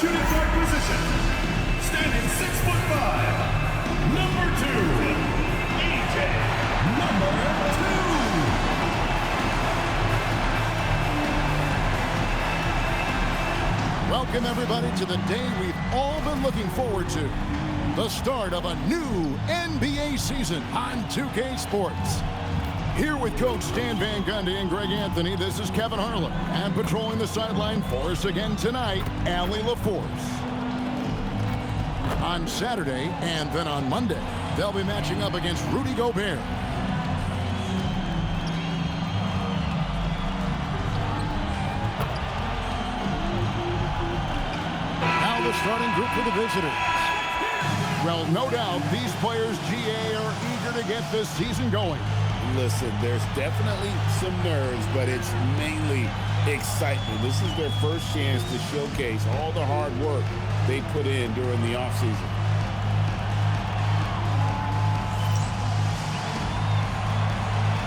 shooting guard position, standing 6'5", number 2, AJ, number 2. Welcome, everybody, to the day we've all been looking forward to. The start of a new NBA season on 2K Sports. Here with Coach Stan Van Gundy and Greg Anthony, this is Kevin Harlan. And patrolling the sideline for us again tonight, Allie LaForce. On Saturday and then on Monday, they'll be matching up against Rudy Gobert. Now the starting group for the visitors. Well, no doubt, these players, GA, are eager to get this season going. Listen, there's definitely some nerves, but it's mainly excitement. This is their first chance to showcase all the hard work they put in during the offseason.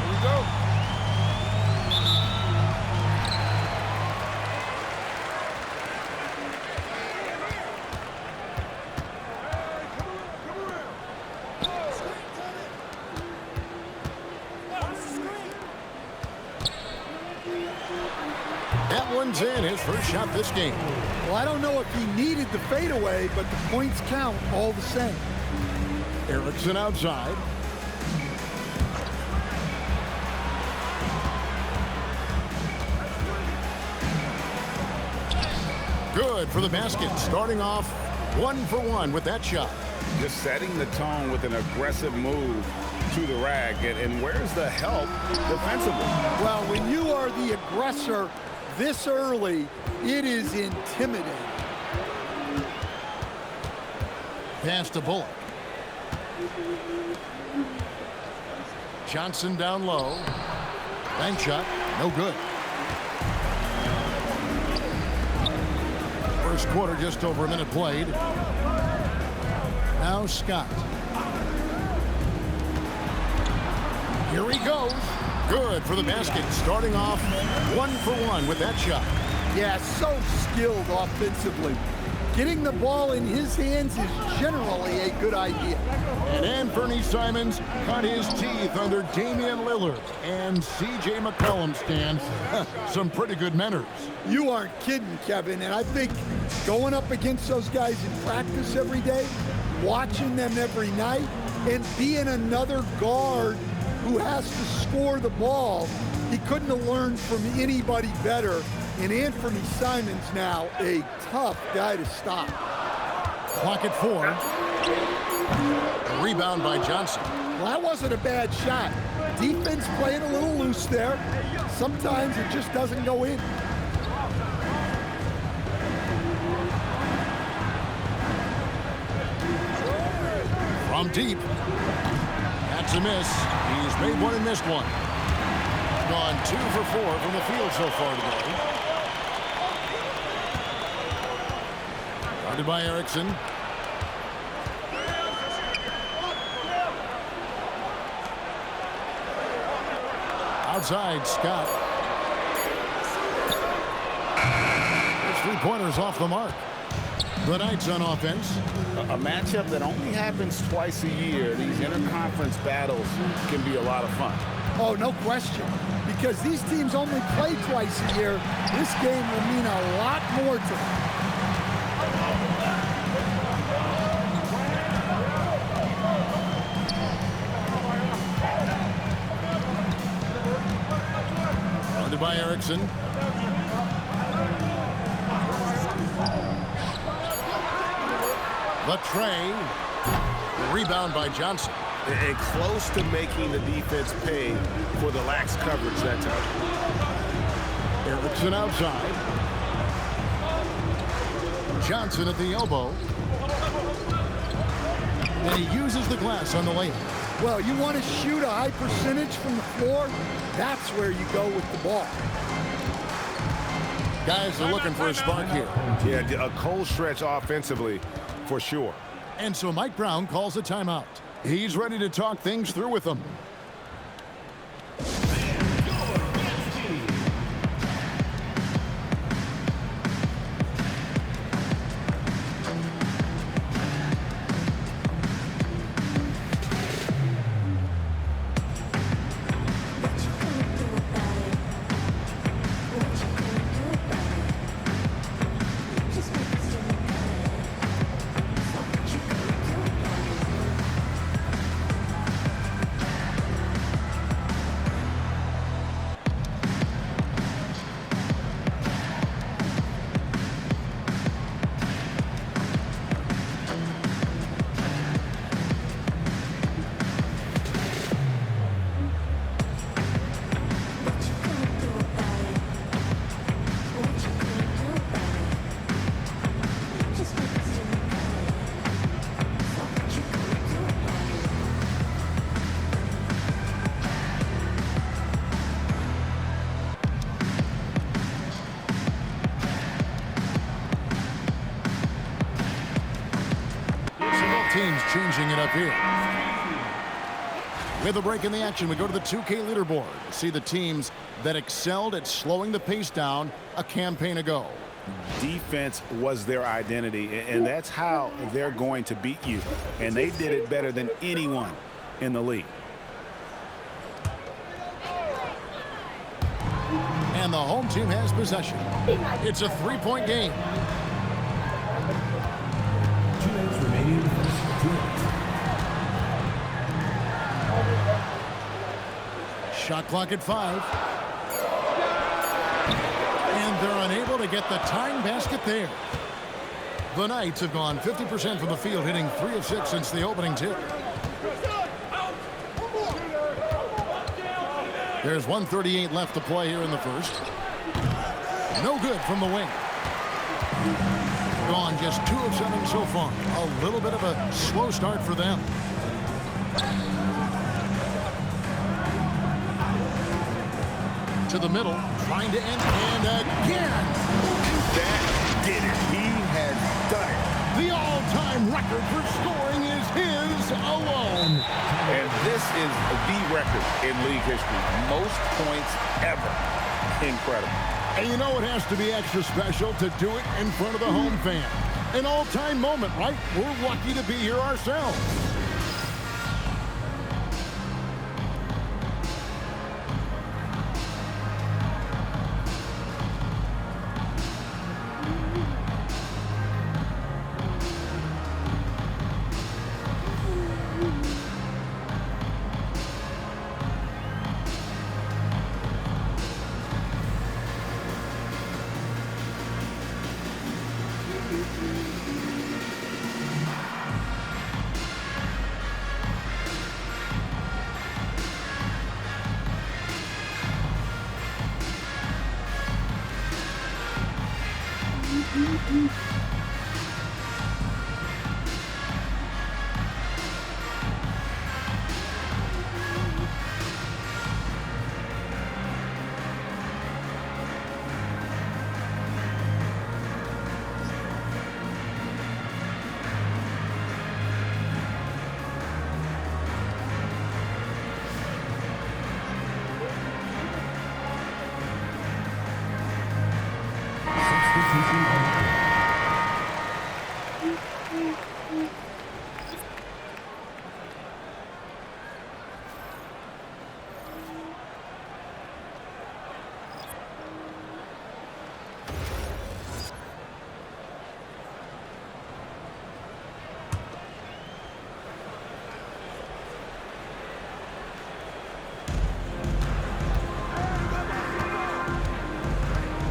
Here we go. That one's in, his first shot this game. Well, I don't know if he needed the fadeaway, but the points count all the same. Erickson outside. Good for the basket, starting off 1-for-1 with that shot. Just setting the tone with an aggressive move to the rack. And where's the help defensively? Well, when you are the aggressor this early, it is intimidating. Pass to Bullock. Johnson down low. Bank shot, no good. First quarter, just over a minute played. Now Scott. Here he goes. Good for the basket, starting off 1-for-1 with that shot. Yeah, so skilled offensively. Getting the ball in his hands is generally a good idea. And Anthony Simons cut his teeth under Damian Lillard. And C.J. McCollum stands some pretty good manners. You aren't kidding, Kevin. And I think going up against those guys in practice every day, watching them every night, and being another guard who has to score the ball, he couldn't have learned from anybody better. And Anthony Simons now a tough guy to stop. Clock at 4. A rebound by Johnson. Well, that wasn't a bad shot. Defense playing a little loose there. Sometimes it just doesn't go in. From deep. That's a miss. He's made one and missed one. Gone 2 for 4 from the field so far today. Guarded by Erickson. Outside, Scott. His three-pointers off the mark. The Knights on offense. A matchup that only happens twice a year. These interconference battles can be a lot of fun. Oh, no question. Because these teams only play twice a year, this game will mean a lot more to them. Guarded by Erickson. The tray. Rebound by Johnson. And close to making the defense pay for the lax coverage that time. Erickson outside. Johnson at the elbow. And he uses the glass on the layup. Well, you want to shoot a high percentage from the floor, that's where you go with the ball. Guys are looking for a spark here. Yeah, a cold stretch offensively for sure. And so Mike Brown calls a timeout. He's ready to talk things through with them. changing it up here. With a break in the action, we go to the 2K leaderboard. See the teams that excelled at slowing the pace down a campaign ago. Defense was their identity, and that's how they're going to beat you. And they did it better than anyone in the league. And the home team has possession. It's a three-point game. 2 minutes remaining in the first. 2 minutes. Shot clock at 5. And they're unable to get the tying basket there. The Knights have gone 50% from the field, hitting 3 of 6 since the opening tip. There's 1:38 left to play here in the first. No good from the wing. Gone just 2 of 7 so far. A little bit of a slow start for them. To the middle, trying to end, and again! That did it. He has done it. The all-time record for scoring is his alone. And this is the record in league history. Most points ever. Incredible. And you know it has to be extra special to do it in front of the home fan. An all-time moment, right? We're lucky to be here ourselves.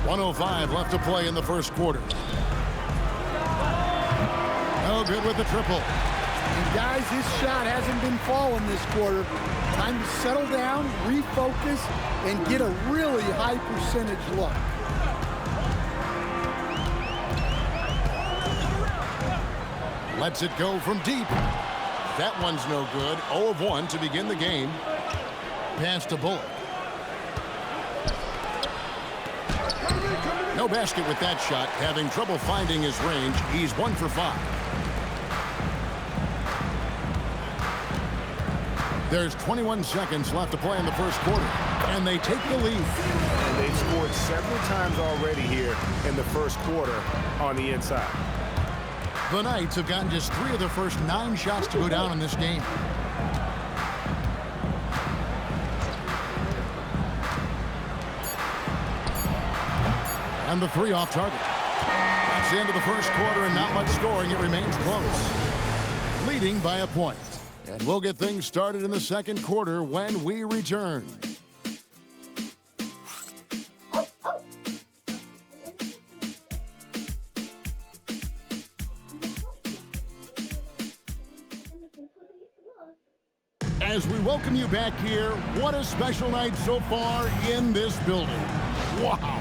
.105 left to play in the first quarter. No good with the triple. And guys, his shot hasn't been falling this quarter. Time to settle down, refocus, and get a really high percentage look. Lets it go from deep. That one's no good. 0 of 1 to begin the game. Pass to Bullock. No basket with that shot. Having trouble finding his range. He's 1 for 5. There's 21 seconds left to play in the first quarter. And they take the lead. And they've scored several times already here in the first quarter on the inside. The Knights have gotten just 3 of their first 9 shots to go down in this game. And the 3 off target. That's the end of the first quarter and not much scoring. It remains close. Leading by a point. And we'll get things started in the second quarter when we return. As we welcome you back here, what a special night so far in this building. Wow.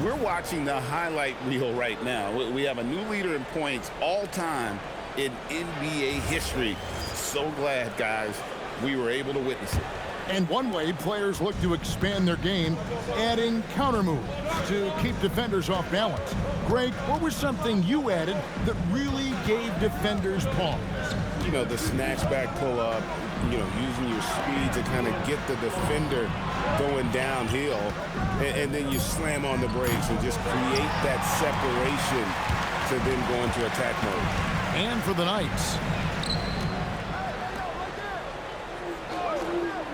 We're watching the highlight reel right now. We have a new leader in points all time in NBA history. So glad, guys, we were able to witness it. And one way players look to expand their game, adding counter moves to keep defenders off balance. Greg, what was something you added that really gave defenders pause? the snatchback pull-up, using your speed to kind of get the defender going downhill, and then you slam on the brakes and just create that separation to then go into attack mode. And for the Knights.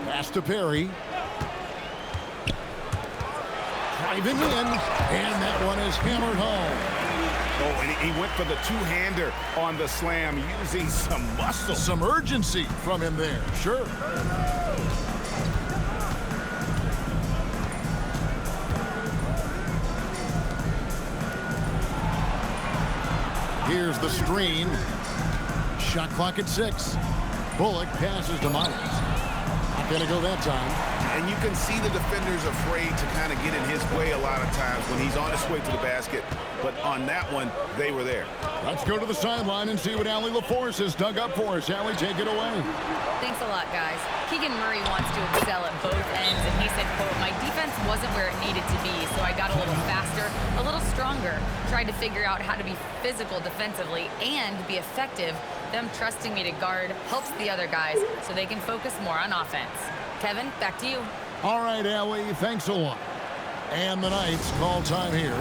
Pass to Perry. Driving in, and that one is hammered home. Oh, and he went for the two-hander on the slam, using some muscle. Some urgency from him there, sure. Here's the screen. Shot clock at 6. Bullock passes to Myers. Not going to go that time. And you can see the defender's afraid to kind of get in his way a lot of times when he's on his way to the basket. But on that one, they were there. Let's go to the sideline and see what Allie LaForce has dug up for us. Allie, take it away. Thanks a lot, guys. Keegan Murray wants to excel at both ends, and he said, quote, "My defense wasn't where it needed to be, so I got a little faster, a little stronger, tried to figure out how to be physical defensively and be effective. Them trusting me to guard helps the other guys so they can focus more on offense." Kevin, back to you. All right, Allie, thanks a lot. And the Knights call time here.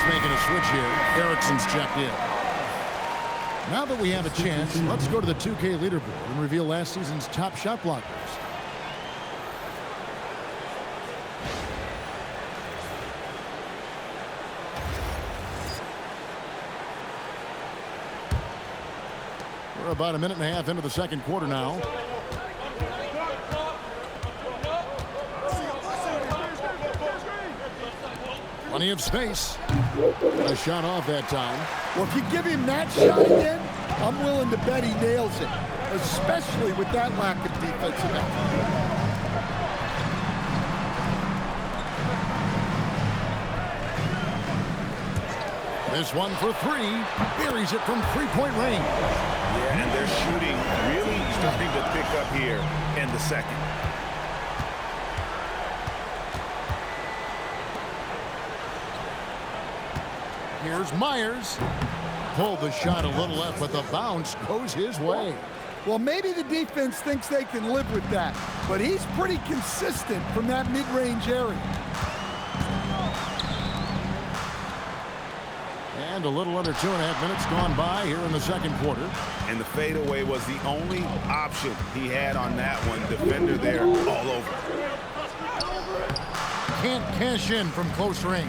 Making a switch here. Erickson's checked in. Now that we have a chance, let's go to the 2K leaderboard and reveal last season's top shot blockers. We're about a minute and a half into the second quarter now. Plenty of space. A shot off that time. Well, if you give him that shot again, I'm willing to bet he nails it, especially with that lack of defensive effort. This one for 3. Buries it from three-point range. Yeah, and their shooting really starting to pick up here in the second. Here's Myers. Pulled the shot a little left, but the bounce goes his way. Well, maybe the defense thinks they can live with that, but he's pretty consistent from that mid-range area. And a little under 2.5 minutes gone by here in the second quarter. And the fadeaway was the only option he had on that one. Defender there all over. Can't cash in from close range.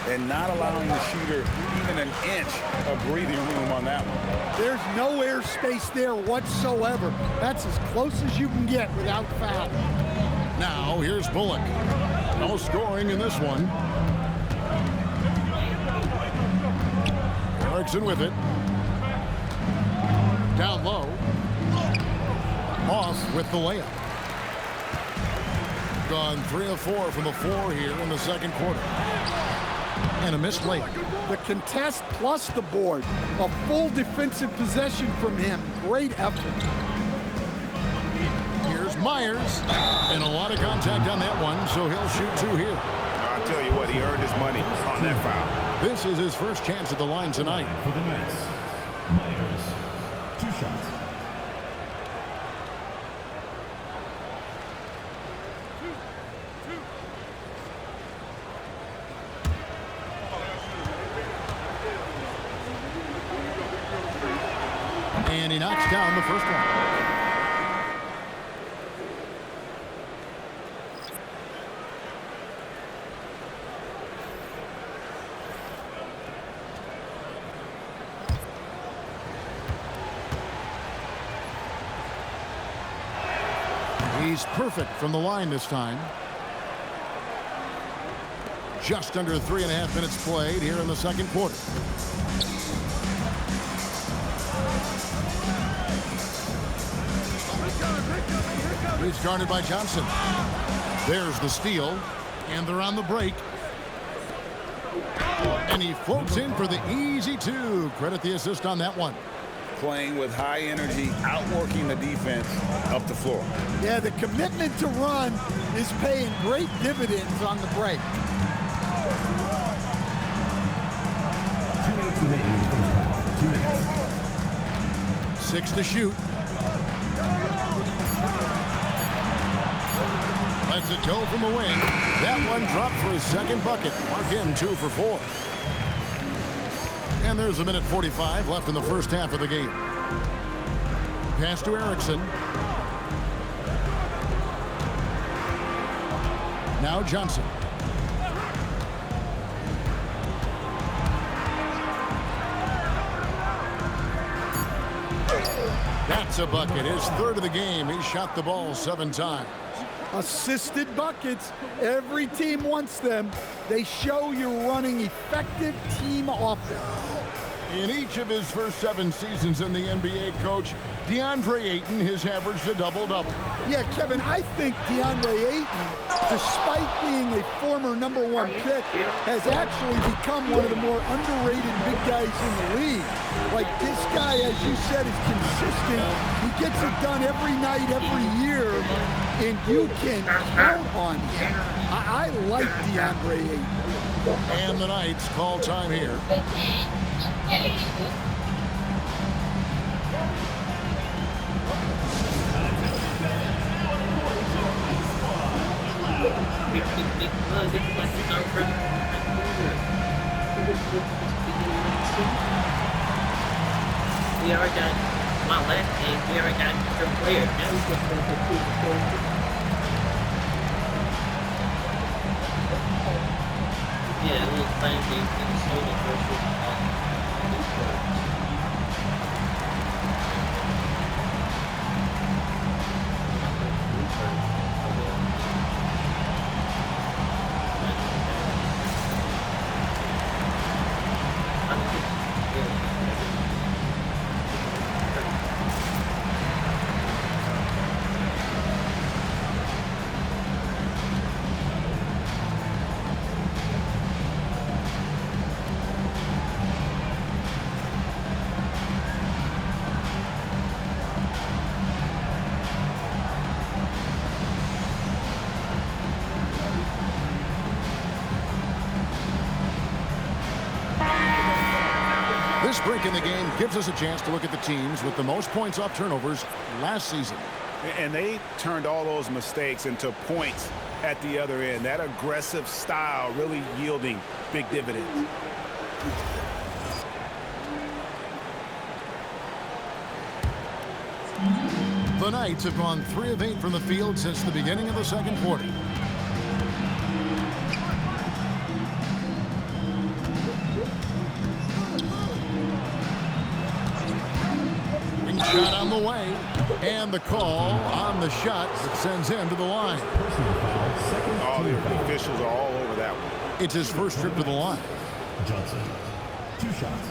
And not allowing the shooter even an inch of breathing room on that one. There's no airspace there whatsoever. That's as close as you can get without foul. Now here's Bullock. No scoring in this one. Erickson with it. Down low. Off with the layup. Gone 3 of 4 from the floor here in the second quarter. And a missed layup. The contest plus the board. A full defensive possession from him. Great effort. Here's Myers. And a lot of contact on that one, so he'll shoot 2 here. I'll tell you what, he earned his money on that foul. This is his first chance at the line tonight. For the Knights, Myers, 2 shots. And he knocks down the first one. He's perfect from the line this time. Just under 3.5 minutes played here in the second quarter. He's guarded by Johnson. There's the steal, and they're on the break. And he floats in for the easy two. Credit the assist on that one. Playing with high energy, outworking the defense up the floor. Yeah, the commitment to run is paying great dividends on the break. 2 minutes remaining in the first half. 2 minutes. 6 to shoot. Lets it go from the wing. That one dropped for his second bucket. Mark in 2 for 4. And there's 1:45 left in the first half of the game. Pass to Erickson. Now Johnson. That's a bucket. His third of the game. He shot the ball 7 times. Assisted buckets. Every team wants them. They show you're running effective team offense. In each of his first 7 seasons in the NBA, Coach, DeAndre Ayton has averaged a double-double. Yeah, Kevin, I think DeAndre Ayton, despite being a former #1 pick, has actually become one of the more underrated big guys in the league. Like, this guy, as you said, is consistent. He gets it done every night, every year, and you can count on him. I like DeAndre Ayton. And the Knights call time here. We already got my last game. We already got your player. Yeah, it was playing game in the Soda versus This break in the game gives us a chance to look at the teams with the most points off turnovers last season. And they turned all those mistakes into points at the other end. That aggressive style really yielding big dividends. The Knights have gone 3 of 8 from the field since the beginning of the second quarter. Shot on the way, and the call on the shot that sends him to the line. Personal foul. Second. Oh, team the foul. officials are all over that one. It's his first trip to the line. Johnson. 2 shots.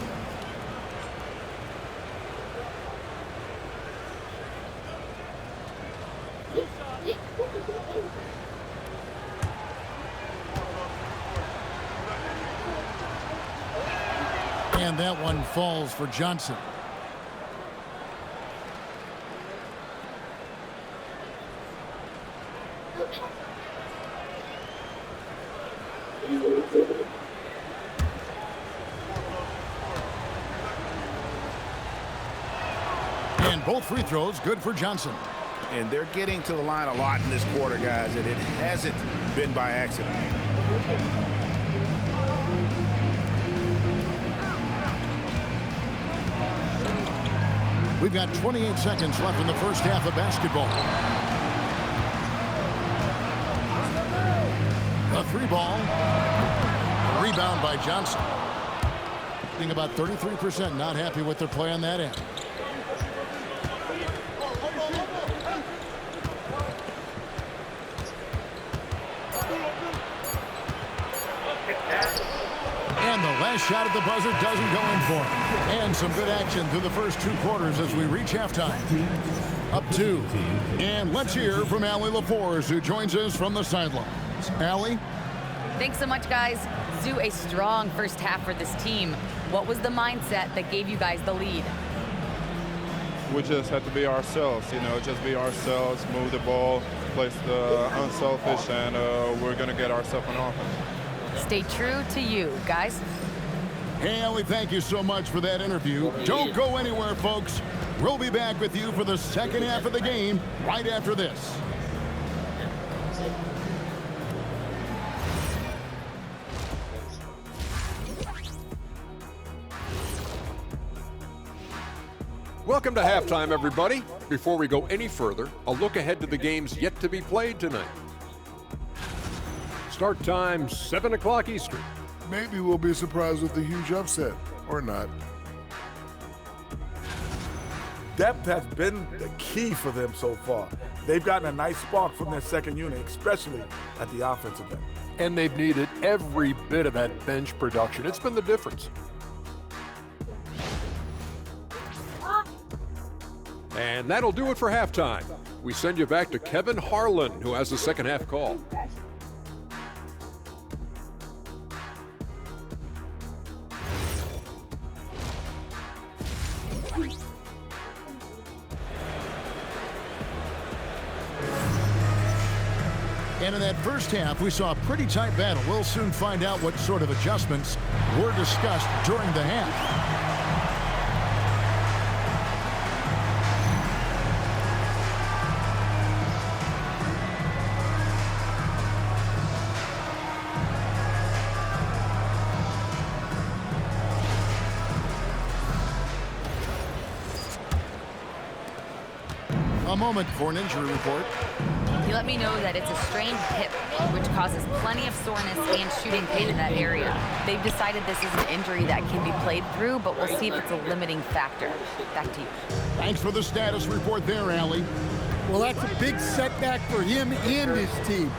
And that one falls for Johnson. And both free throws good for Johnson. And they're getting to the line a lot in this quarter, guys, and it hasn't been by accident. We've got 28 seconds left in the first half of basketball. A 3-ball. Rebound by Johnson. Being about 33%, not happy with their play on that end. And the last shot at the buzzer doesn't go in for him. And some good action through the first 2 quarters as we reach halftime. Up 2. And let's hear from Allie LaForce, who joins us from the sidelines. Allie? Thanks so much, guys. Zoo, a strong first half for this team. What was the mindset that gave you guys the lead? We just have to be ourselves, just be ourselves, move the ball, play the unselfish, and we're going to get ourselves an offense. Stay true to you, guys. Hey, Allie, thank you so much for that interview. Don't go anywhere, folks. We'll be back with you for the second half of the game right after this. Welcome to halftime, everybody. Before we go any further, a look ahead to the games yet to be played tonight. Start time, 7 o'clock Eastern. Maybe we'll be surprised with a huge upset, or not. Depth has been the key for them so far. They've gotten a nice spark from their second unit, especially at the offensive end. And they've needed every bit of that bench production. It's been the difference. And that'll do it for halftime. We send you back to Kevin Harlan, who has the second half call. And in that first half, we saw a pretty tight battle. We'll soon find out what sort of adjustments were discussed during the half. A moment for an injury report. He let me know that it's a strained hip, which causes plenty of soreness and shooting pain in that area. They've decided this is an injury that can be played through, but we'll see if it's a limiting factor. Back to you. Thanks for the status report there, Allie. Well, that's a big setback for him and his team.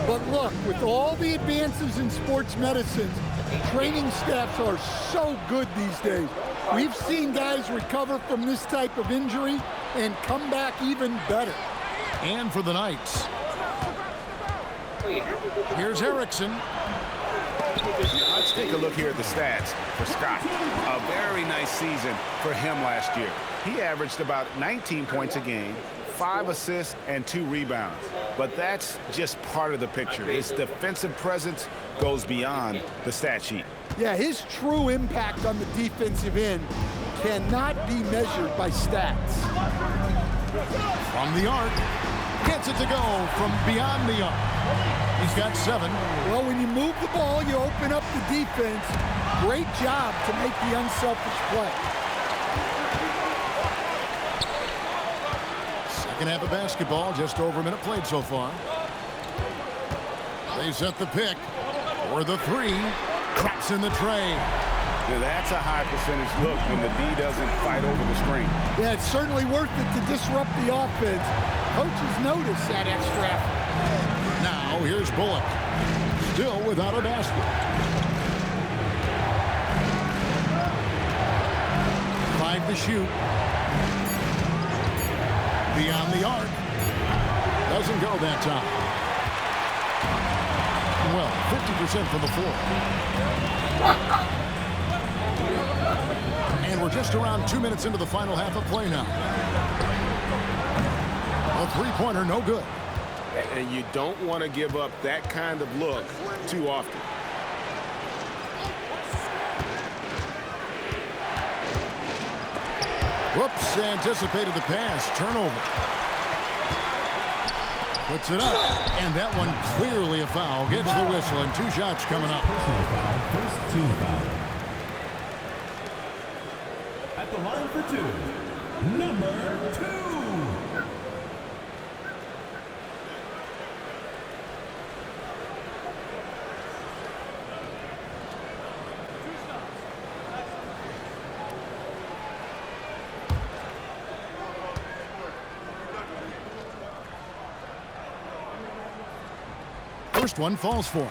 But look, with all the advances in sports medicine, training staffs are so good these days. We've seen guys recover from this type of injury and come back even better. And for the Knights, here's Erickson. Let's take a look here at the stats for Scott. A very nice season for him last year. He averaged about 19 points a game, 5 assists, and 2 rebounds. But that's just part of the picture. His defensive presence goes beyond the stat sheet. Yeah, his true impact on the defensive end cannot be measured by stats. From the arc, gets it to go from beyond the arc. He's got 7. Well, when you move the ball, you open up the defense. Great job to make the unselfish play. Second half of basketball, just over a minute played so far. They set the pick for the 3. Cracks in the tray. Yeah, that's a high percentage look when the D doesn't fight over the screen. Yeah, it's certainly worth it to disrupt the offense. Coaches notice that extra effort. Now here's Bullock. Still without a basket. 5 to shoot. Beyond the arc. Doesn't go that time. Well, 50% from the floor. And we're just around 2 minutes into the final half of play now. A 3-pointer, no good. And you don't want to give up that kind of look too often. Whoops, anticipated the pass. Turnover. Puts it up, and that one clearly a foul. Gets the whistle, and 2 shots coming up. First team foul. At the line for 2, number 2. First one falls for him.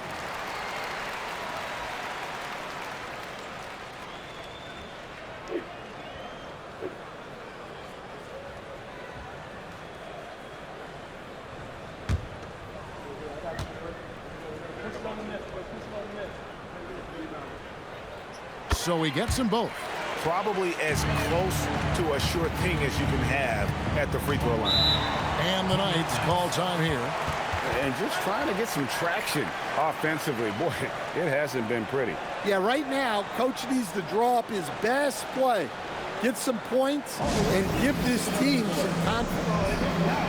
So he gets them both. Probably as close to a sure thing as you can have at the free throw line. And the Knights call time here. And just trying to get some traction offensively. Boy, it hasn't been pretty. Yeah, right now, Coach needs to draw up his best play, get some points, and give this team some confidence.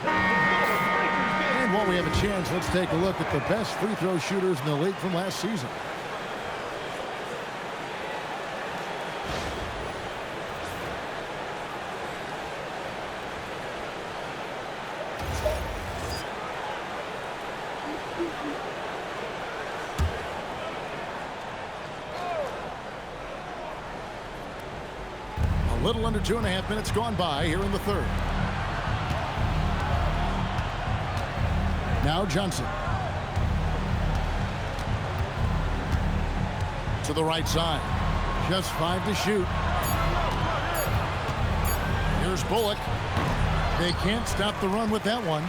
And while we have a chance, let's take a look at the best free throw shooters in the league from last season. A little under 2.5 minutes gone by here in the third. Now Johnson. To the right side. Just 5 to shoot. Here's Bullock. They can't stop the run with that one.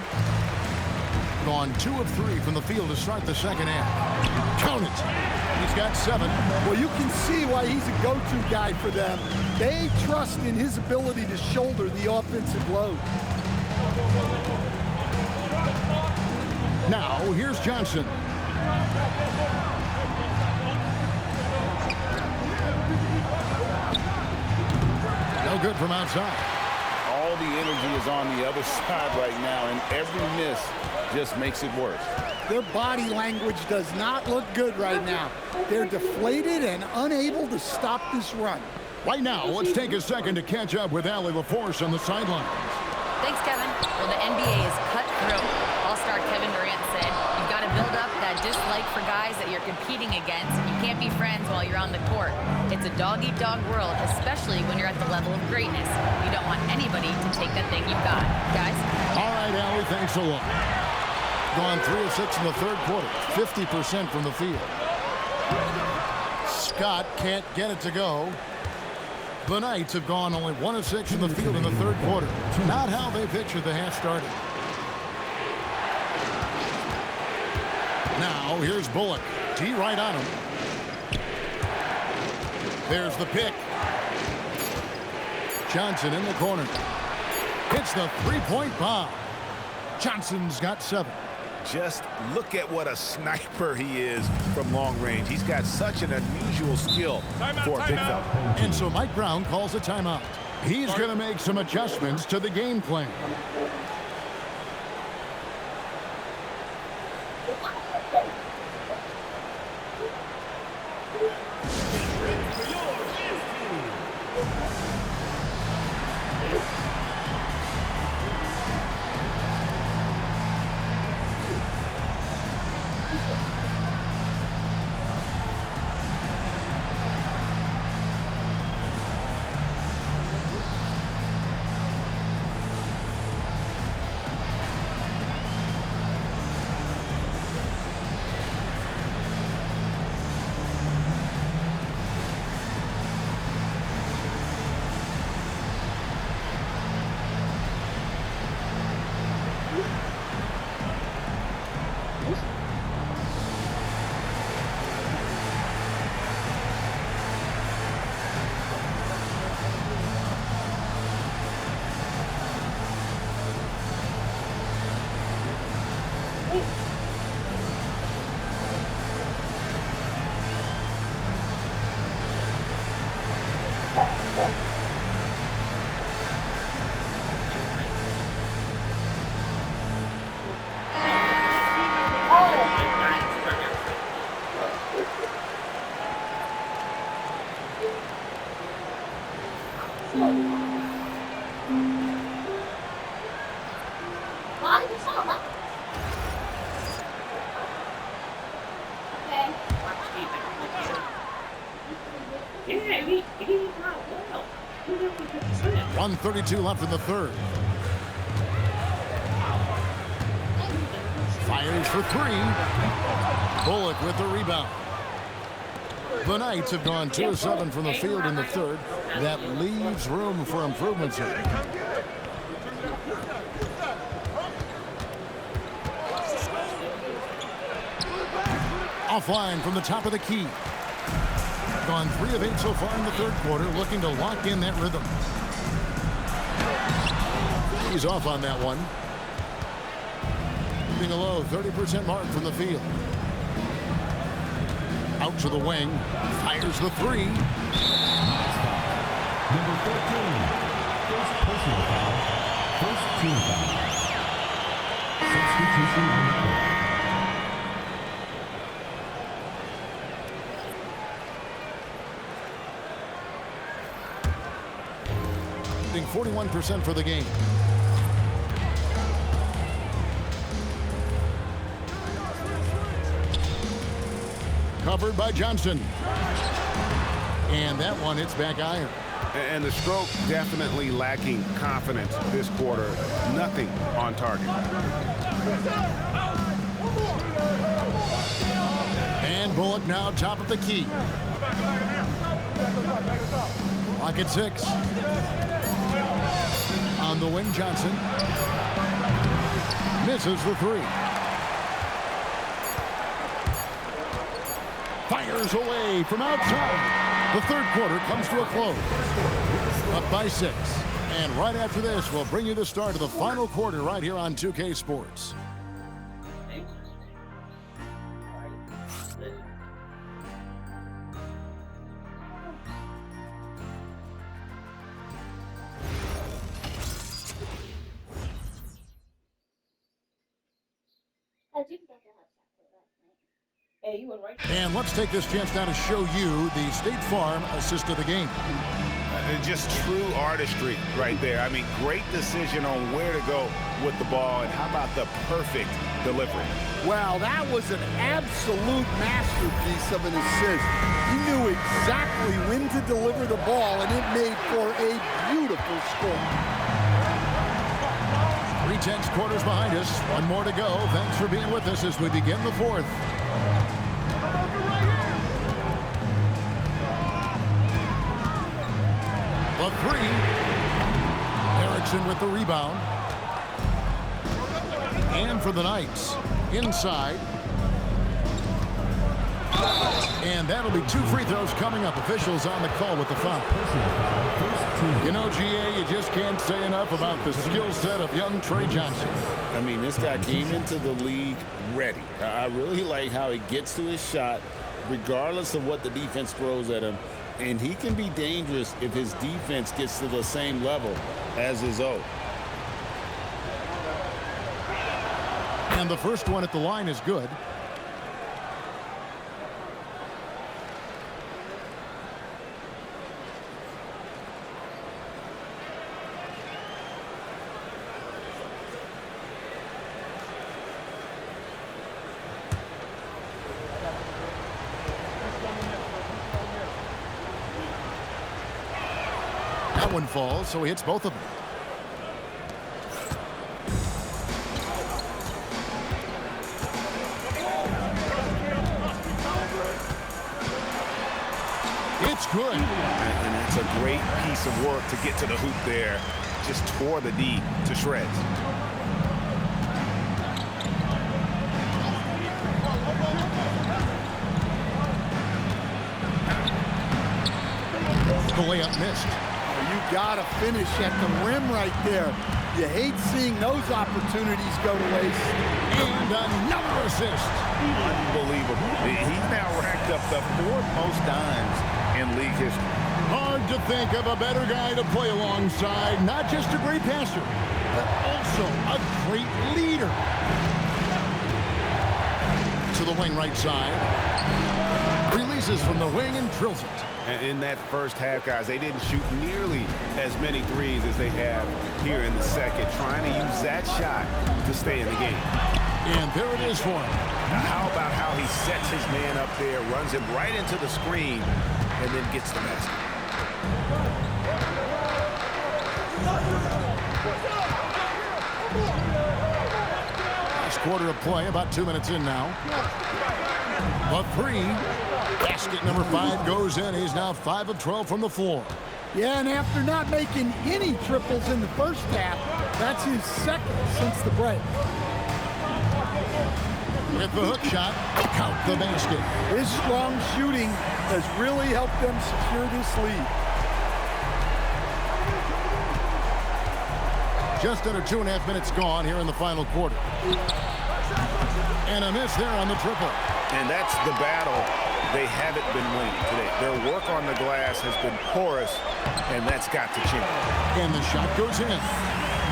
Gone 2 of 3 from the field to start the second half. Count it. He's got 7. Well, you can see why he's a go-to guy for them. They trust in his ability to shoulder the offensive load. Now, here's Johnson. No good from outside. All the energy is on the other side right now, and every miss just makes it worse. Their body language does not look good right now. They're deflated and unable to stop this run. Right now, let's take a second to catch up with Allie LaForce on the sidelines. Thanks, Kevin. Well, the NBA is cutthroat. All-star Kevin Durant said, you've got to build up that dislike for guys that you're competing against, and you can't be friends while you're on the court. It's a dog-eat-dog world, especially when you're at the level of greatness. You don't want anybody to take that thing you've got. Guys? All right, Allie, thanks a lot. Gone 3 of 6 in the third quarter, 50% from the field. Scott can't get it to go. The Knights have gone only 1 of 6 in the field in the third quarter. Not how they pictured the half started. Now, here's Bullock. T right on him. There's the pick. Johnson in the corner. Hits the three-point bomb. Johnson's got 7. Just look at what a sniper he is from long range. He's got such an unusual skill for a big fella. And so Mike Brown calls a timeout. He's going to make some adjustments to the game plan. .132 left in the third. Fires for three. Bullock with the rebound. The Knights have gone 2 of 7 from the field in the third. That leaves room for improvements here. Offline from the top of the key. Gone 3 of 8 so far in the third quarter, looking to lock in that rhythm. He's off on that one. Keeping a low 30% mark from the field. Out to the wing. Fires the three. Number 14. First personal foul. First team foul. Substitution on the court. Shooting 41% for the game. Covered by Johnson. And that one hits back iron. And the stroke definitely lacking confidence this quarter. Nothing on target. And Bullock now top of the key. Clock at 6. On the wing, Johnson. Misses the three. Fires away from outside. The third quarter comes to a close. Up by 6. And right after this, we'll bring you the start of the final quarter right here on 2K Sports. And let's take this chance now to show you the State Farm assist of the game. Just true artistry right there. I mean, great decision on where to go with the ball, and how about the perfect delivery? Wow, that was an absolute masterpiece of an assist. He knew exactly when to deliver the ball, and it made for a beautiful score. 3/10 quarters behind us. One more to go. Thanks for being with us as we begin the fourth. The three. Erickson with the rebound. And for the Knights, inside. And that'll be 2 free throws coming up. Officials on the call with the foul. You know, GA, you just can't say enough about the skill set of young Trey Johnson. I mean, this guy came into the league ready. I really like how he gets to his shot, regardless of what the defense throws at him. And he can be dangerous if his defense gets to the same level as his own. And the first one at the line is good. That one falls, so he hits both of them. It's good. And that's a great piece of work to get to the hoop there. Just tore the D to shreds. The layup missed. You gotta finish at the rim right there. You hate seeing those opportunities go to waste. And another assist. Unbelievable. He's now racked up the 4th most times in in league history. Hard to think of a better guy to play alongside. Not just a great passer, but also a great leader. To the wing right side. Releases from the wing and drills it. And in that first half, guys, they didn't shoot nearly as many threes as they have here in the second, trying to use that shot to stay in the game. And there it is for him. Now, how about how he sets his man up there, runs him right into the screen, and then gets the basket. Last quarter of play, about 2 minutes in now. A three. Basket number 5 goes in. He's now 5 of 12 from the floor. Yeah, and after not making any triples in the first half, that's his second since the break. With the hook shot, count the basket. His strong shooting has really helped them secure this lead. Just under 2.5 minutes gone here in the final quarter. And a miss there on the triple. And that's the battle they haven't been winning today. Their work on the glass has been porous, and that's got to change. And the shot goes in.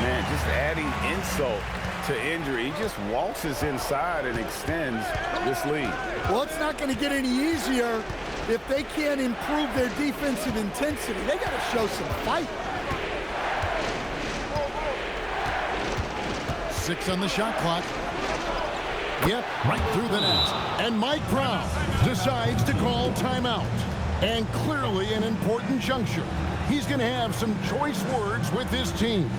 Man, just adding insult to injury. He just waltzes inside and extends this lead. Well, it's not going to get any easier if they can't improve their defensive intensity. They got to show some fight. 6 on the shot clock. Yep, right through the net. And Mike Brown decides to call timeout. And clearly an important juncture. He's going to have some choice words with his team.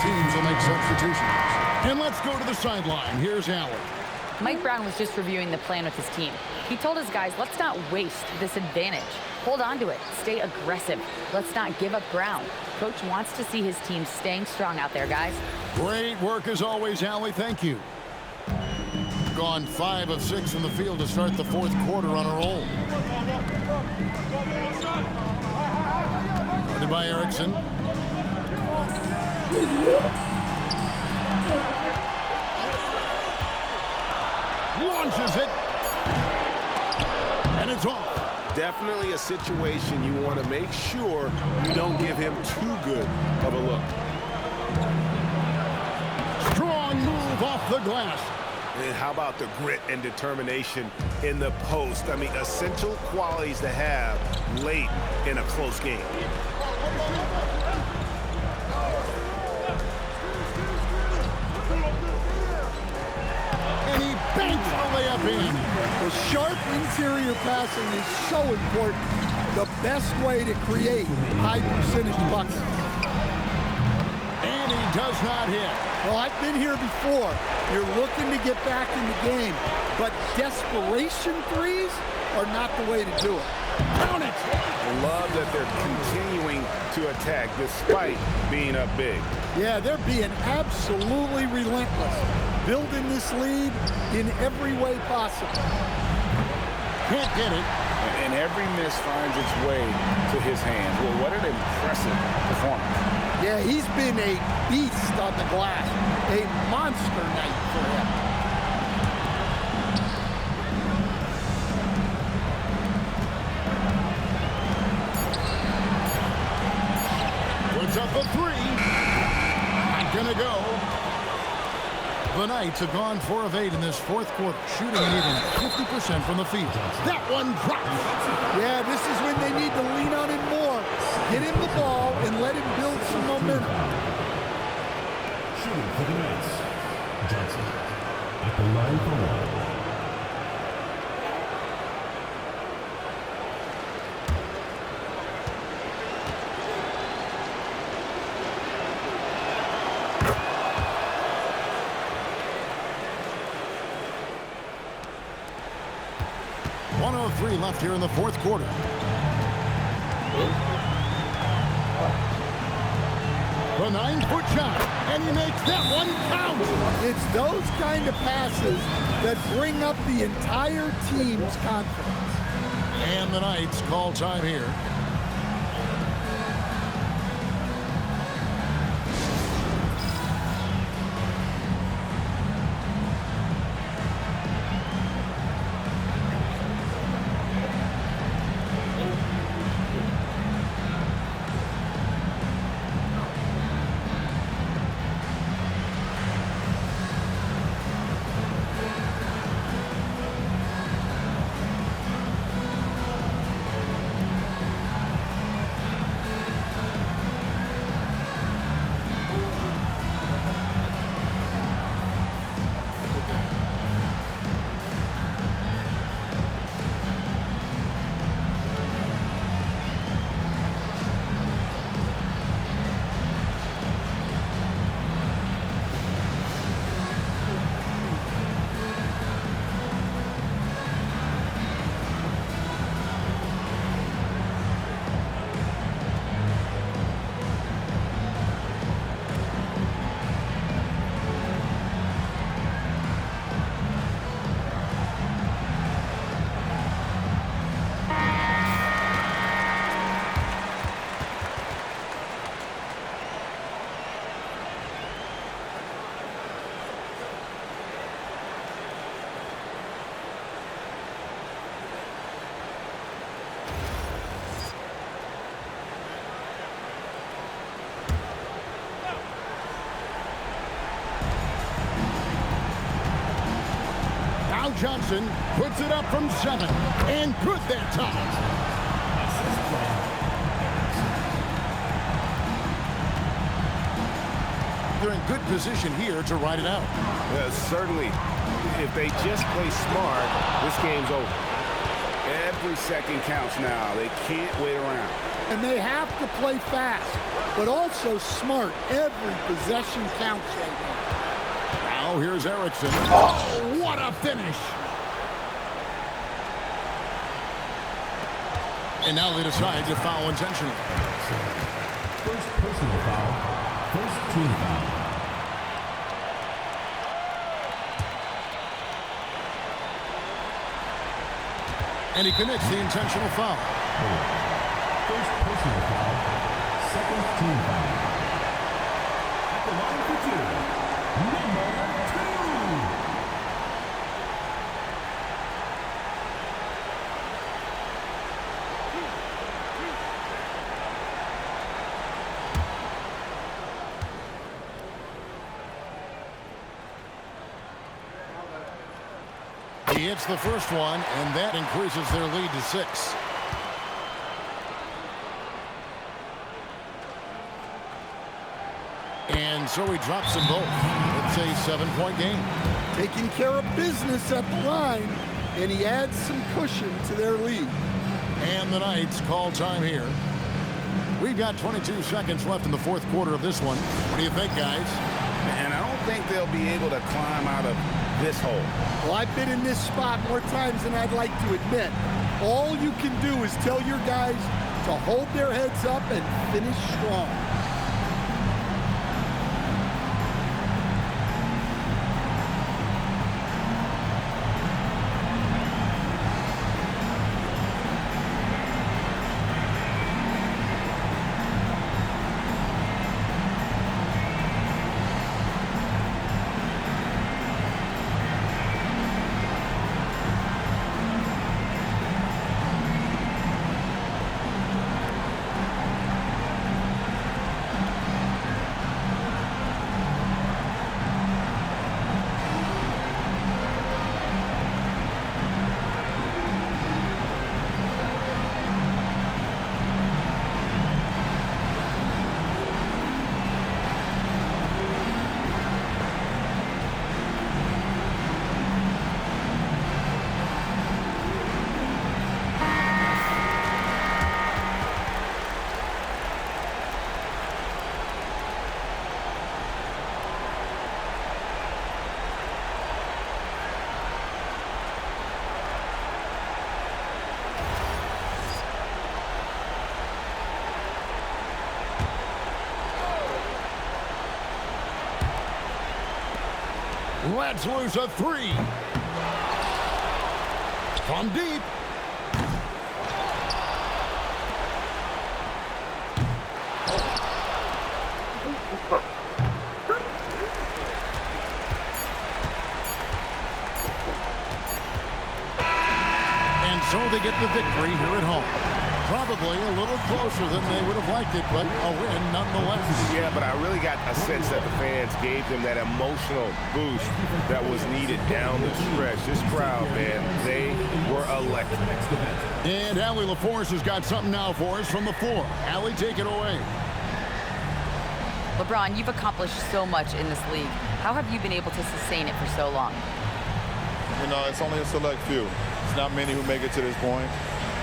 Teams will make substitutions. And let's go to the sideline. Here's Allen. Mike Brown was just reviewing the plan with his team. He told his guys, let's not waste this advantage. Hold on to it. Stay aggressive. Let's not give up ground. Coach wants to see his team staying strong out there, guys. Great work as always, Allie. Thank you. Gone 5 of 6 from the field to start the fourth quarter on a roll. Guarded by Erickson. Launches it. And it's off. Definitely a situation you want to make sure you don't give him too good of a look. Strong move off the glass. And how about the grit and determination in the post? I mean, essential qualities to have late in a close game. And he banks the layup in. The sharp interior passing is so important. The best way to create high percentage buckets. And he does not hit. Well, I've been here before. You're looking to get back in the game, but desperation threes are not the way to do it. Count it. Love that they're continuing to attack despite being up big. Yeah, they're being absolutely relentless, building this lead in every way possible. Can't get it. And every miss finds its way to his hands. Well, what an impressive performance. Yeah, he's been a beast on the glass. A monster night for him. Puts up a three. Not gonna go. The Knights have gone 4 of 8 in this fourth quarter, shooting an even 50% from the field. That one drops. Yeah, this is when they need to lean on him more. Get him the ball and let him build some momentum. Shooting for the Knights, Johnson at the line for one. Left here in the fourth quarter. The 9-foot shot, and he makes that one count. It's those kind of passes that bring up the entire team's confidence. And the Knights call time here. Johnson puts it up from 7, and good that time. They're in good position here to ride it out. Certainly, if they just play smart, this game's over. Every second counts now. They can't wait around. And they have to play fast, but also smart. Every possession counts right now. Now here's Erickson. Oh, what a finish! And now they decide to foul intentionally. First personal foul. First team foul. And he commits the intentional foul. First personal foul. Second team foul. At the line for 2. Number 2. He hits the first one, and that increases their lead to 6. And so he drops them both. It's a 7-point game. Taking care of business at the line, and he adds some cushion to their lead. And the Knights call time here. We've got 22 seconds left in the fourth quarter of this one. What do you think, guys? And I don't think they'll be able to climb out of this hole. Well, I've been in this spot more times than I'd like to admit. All you can do is tell your guys to hold their heads up and finish strong. Lets loose a three. From deep. And so they get the victory here at home. Probably a little closer than they would have liked it, but a win nonetheless. Yeah, but I really got a sense that the fans gave them that emotional boost that was needed down the stretch. This crowd, man, they were electric. And Allie LaForce has got something now for us from the floor. Allie, take it away. LeBron, you've accomplished so much in this league. How have you been able to sustain it for so long? You know, it's only a select few. It's not many who make it to this point.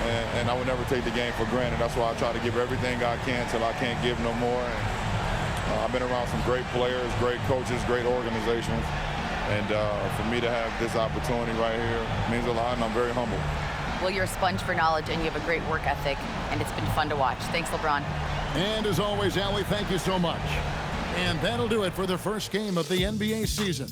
And I would never take the game for granted. That's why I try to give everything I can till I can't give no more. And I've been around some great players, great coaches, great organizations. And for me to have this opportunity right here means a lot, and I'm very humbled. Well, you're a sponge for knowledge, and you have a great work ethic, and it's been fun to watch. Thanks, LeBron. And as always, Allie, thank you so much. And that'll do it for the first game of the NBA season.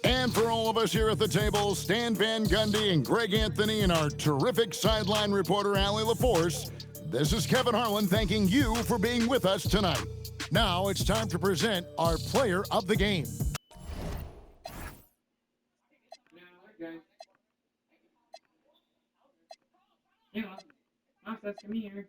And for all of us here at the table, Stan Van Gundy and Greg Anthony and our terrific sideline reporter, Allie LaForce, this is Kevin Harlan thanking you for being with us tonight. Now it's time to present our player of the game. Yeah, Mom says come here.